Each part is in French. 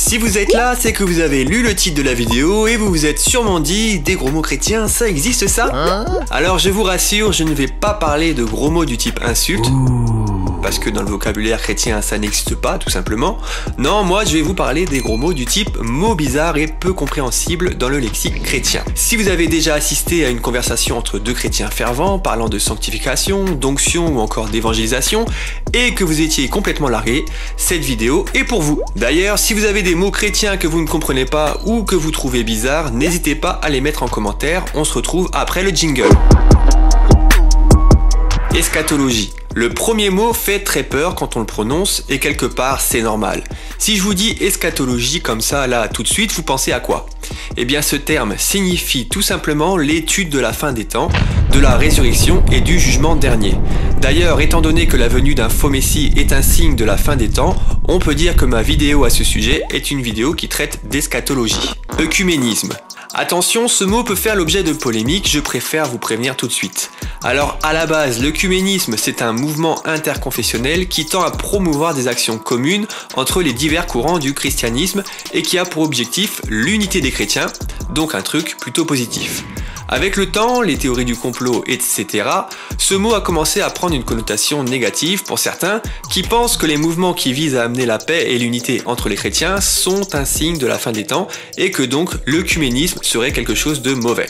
Si vous êtes là, c'est que vous avez lu le titre de la vidéo et vous vous êtes sûrement dit « Des gros mots chrétiens, ça existe ça ?» Alors je vous rassure, je ne vais pas parler de gros mots du type insulte, parce que dans le vocabulaire chrétien ça n'existe pas tout simplement. Non, moi je vais vous parler des gros mots du type mots bizarres et peu compréhensibles dans le lexique chrétien. Si vous avez déjà assisté à une conversation entre deux chrétiens fervents parlant de sanctification, d'onction ou encore d'évangélisation et que vous étiez complètement largué, cette vidéo est pour vous. D'ailleurs, si vous avez des mots chrétiens que vous ne comprenez pas ou que vous trouvez bizarres, n'hésitez pas à les mettre en commentaire, on se retrouve après le jingle. Eschatologie. Le premier mot fait très peur quand on le prononce et quelque part c'est normal. Si je vous dis eschatologie comme ça là tout de suite, vous pensez à quoi? Eh bien ce terme signifie tout simplement l'étude de la fin des temps, de la résurrection et du jugement dernier. D'ailleurs, étant donné que la venue d'un faux messie est un signe de la fin des temps, on peut dire que ma vidéo à ce sujet est une vidéo qui traite d'eschatologie. Œcuménisme. Attention, ce mot peut faire l'objet de polémiques, je préfère vous prévenir tout de suite. Alors à la base, l'œcuménisme c'est un mouvement interconfessionnel qui tend à promouvoir des actions communes entre les divers courants du christianisme et qui a pour objectif l'unité des chrétiens, donc un truc plutôt positif. Avec le temps, les théories du complot, etc., ce mot a commencé à prendre une connotation négative pour certains qui pensent que les mouvements qui visent à amener la paix et l'unité entre les chrétiens sont un signe de la fin des temps et que donc l'œcuménisme serait quelque chose de mauvais.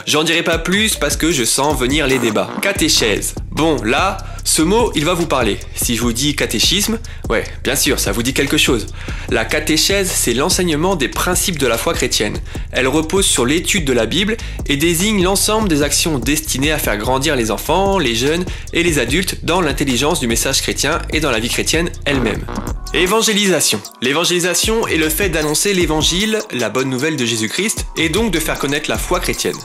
J'en dirai pas plus parce que je sens venir les débats. Catéchèse. Bon, là, ce mot, il va vous parler. Si je vous dis catéchisme, ouais, bien sûr, ça vous dit quelque chose. La catéchèse, c'est l'enseignement des principes de la foi chrétienne. Elle repose sur l'étude de la Bible et désigne l'ensemble des actions destinées à faire grandir les enfants, les jeunes et les adultes dans l'intelligence du message chrétien et dans la vie chrétienne elle-même. Évangélisation. L'évangélisation est le fait d'annoncer l'évangile, la bonne nouvelle de Jésus-Christ, et donc de faire connaître la foi chrétienne.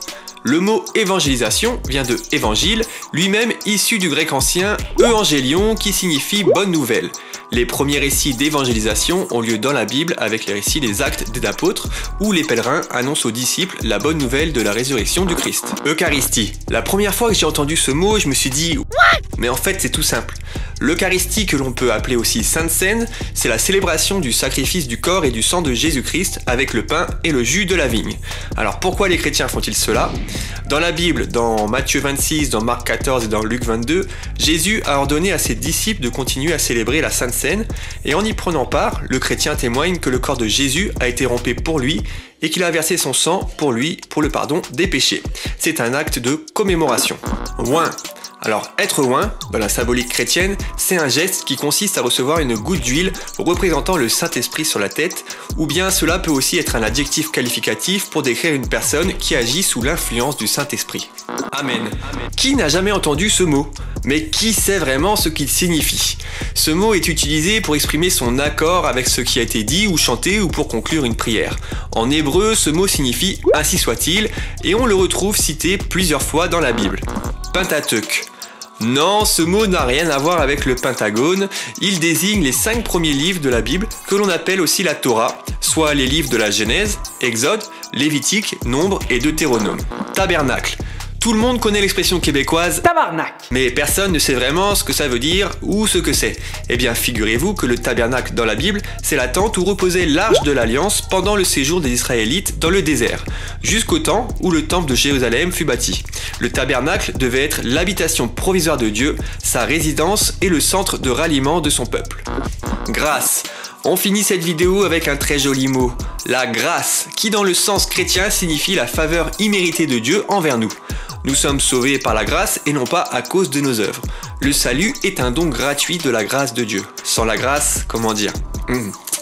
Le mot évangélisation vient de évangile, lui-même issu du grec ancien euangélion qui signifie bonne nouvelle. Les premiers récits d'évangélisation ont lieu dans la Bible avec les récits des actes des apôtres où les pèlerins annoncent aux disciples la bonne nouvelle de la résurrection du Christ. Eucharistie. La première fois que j'ai entendu ce mot, je me suis dit « What ?» Mais en fait c'est tout simple. L'Eucharistie, que l'on peut appeler aussi Sainte Seine, c'est la célébration du sacrifice du corps et du sang de Jésus-Christ avec le pain et le jus de la vigne. Alors pourquoi les chrétiens font-ils cela? Dans la Bible, dans Matthieu 26, dans Marc 14 et dans Luc 22, Jésus a ordonné à ses disciples de continuer à célébrer la Sainte Seine et en y prenant part, le chrétien témoigne que le corps de Jésus a été rompé pour lui et qu'il a versé son sang pour lui pour le pardon des péchés. C'est un acte de commémoration. Oint. Alors, être oint, dans la symbolique chrétienne, c'est un geste qui consiste à recevoir une goutte d'huile représentant le Saint-Esprit sur la tête, ou bien cela peut aussi être un adjectif qualificatif pour décrire une personne qui agit sous l'influence du Saint-Esprit. Amen. Qui n'a jamais entendu ce mot? Mais qui sait vraiment ce qu'il signifie? Ce mot est utilisé pour exprimer son accord avec ce qui a été dit ou chanté ou pour conclure une prière. En hébreu, ce mot signifie « ainsi soit-il » et on le retrouve cité plusieurs fois dans la Bible. Pentateuque. Non, ce mot n'a rien à voir avec le Pentagone, il désigne les 5 premiers livres de la Bible que l'on appelle aussi la Torah, soit les livres de la Genèse, Exode, Lévitique, Nombre et Deutéronome. Tabernacle. Tout le monde connaît l'expression québécoise « tabarnak », mais personne ne sait vraiment ce que ça veut dire ou ce que c'est. Eh bien, figurez-vous que le tabernacle dans la Bible, c'est la tente où reposait l'arche de l'Alliance pendant le séjour des Israélites dans le désert, jusqu'au temps où le temple de Jérusalem fut bâti. Le tabernacle devait être l'habitation provisoire de Dieu, sa résidence et le centre de ralliement de son peuple. Grâce. On finit cette vidéo avec un très joli mot, la grâce, qui dans le sens chrétien signifie la faveur imméritée de Dieu envers nous. Nous sommes sauvés par la grâce et non pas à cause de nos œuvres. Le salut est un don gratuit de la grâce de Dieu. Sans la grâce, comment dire?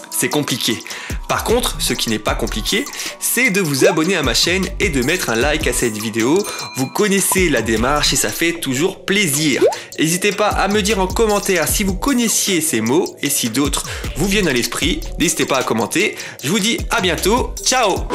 C'est compliqué. Par contre, ce qui n'est pas compliqué, c'est de vous abonner à ma chaîne et de mettre un like à cette vidéo. Vous connaissez la démarche et ça fait toujours plaisir. N'hésitez pas à me dire en commentaire si vous connaissiez ces mots et si d'autres vous viennent à l'esprit. N'hésitez pas à commenter. Je vous dis à bientôt. Ciao!